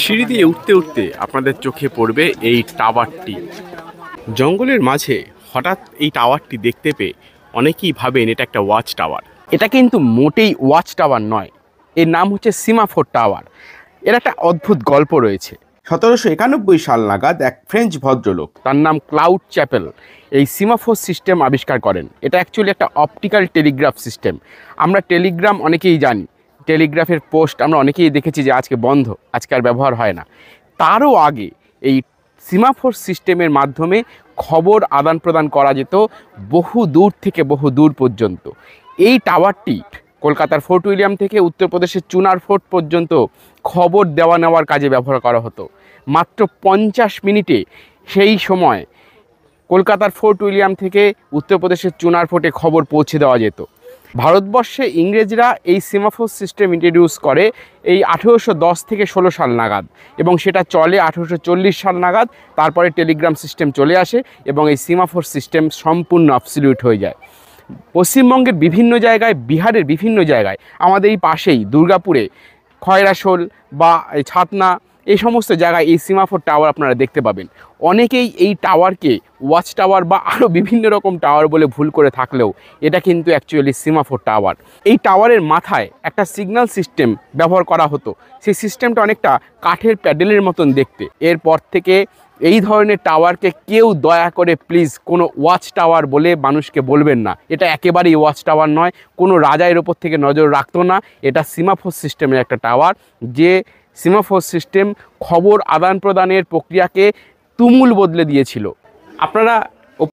সিঁড়ি দিয়ে উঠতে উঠতে আপনাদের চোখে পড়বে এই টাওয়ারটি। জঙ্গলের মাঝে হঠাৎ এই টাওয়ারটি দেখতে পেয়ে অনেকেই ভাবেন এটা একটা ওয়াচ টাওয়ার। এটা কিন্তু মোটেই ওয়াচ টাওয়ার নয়, এর নাম হচ্ছে সিমাফোর টাওয়ার। এর একটা অদ্ভুত গল্প রয়েছে। 1791 সাল নাগাদ এক ফ্রেঞ্চ ভদ্রলোক, তার নাম ক্লাউড চ্যাপেল, এই সিমাফোর সিস্টেম আবিষ্কার করেন। এটা অ্যাকচুয়ালি একটা অপটিক্যাল টেলিগ্রাফ সিস্টেম। আমরা টেলিগ্রাম অনেকেই জানি, টেলিগ্রাফের পোস্ট আমরা অনেকেই দেখেছি যে আজকে বন্ধ, আজকে আর ব্যবহার হয় না। তারও আগে এই সিমাফোর সিস্টেমের মাধ্যমে খবর আদান প্রদান করা যেত বহু দূর থেকে বহু দূর পর্যন্ত। এই টাওয়ারটি কলকাতার ফোর্ট উইলিয়াম থেকে উত্তরপ্রদেশের চুনার ফোর্ট পর্যন্ত খবর দেওয়া নেওয়ার কাজে ব্যবহার করা হতো। মাত্র 50 মিনিটে সেই সময় কলকাতার ফোর্ট উইলিয়াম থেকে উত্তরপ্রদেশের চুনার ফোর্টে খবর পৌঁছে দেওয়া যেত। ভারতবর্ষে ইংরেজরা এই সিমাফোর সিস্টেম ইন্ট্রোডিউস করে এই 1810 থেকে 16 সাল নাগাদ, এবং সেটা চলে 1840 সাল নাগাদ। তারপরে টেলিগ্রাম সিস্টেম চলে আসে এবং এই সিমাফোর সিস্টেম সম্পূর্ণ অবসলিউট হয়ে যায়। পশ্চিমবঙ্গের বিভিন্ন জায়গায়, বিহারের বিভিন্ন জায়গায়, আমাদের এই পাশেই দুর্গাপুরে খয়রাশোল বা ছাতনা, এই সমস্ত জায়গায় এই সিমাফোর টাওয়ার আপনারা দেখতে পাবেন। অনেকেই এই টাওয়ারকে ওয়াচ টাওয়ার বা আরও বিভিন্ন রকম টাওয়ার বলে ভুল করে থাকলেও এটা কিন্তু অ্যাকচুয়ালি সিমাফোর টাওয়ার। এই টাওয়ারের মাথায় একটা সিগন্যাল সিস্টেম ব্যবহার করা হতো। সেই সিস্টেমটা অনেকটা কাঠের প্যাডেলের মতন দেখতে। এরপর থেকে এই ধরনের টাওয়ারকে কেউ দয়া করে প্লিজ কোনো ওয়াচ টাওয়ার বলে মানুষকে বলবেন না। এটা একেবারেই ওয়াচ টাওয়ার নয়, কোনো রাজা এর ওপর থেকে নজর রাখতো না। এটা সিমাফোর সিস্টেমের একটা টাওয়ার, যে সিমাফোর সিস্টেম খবর আদান প্রদানের প্রক্রিয়াকে তুমুল বদলে দিয়েছিল। আপনারা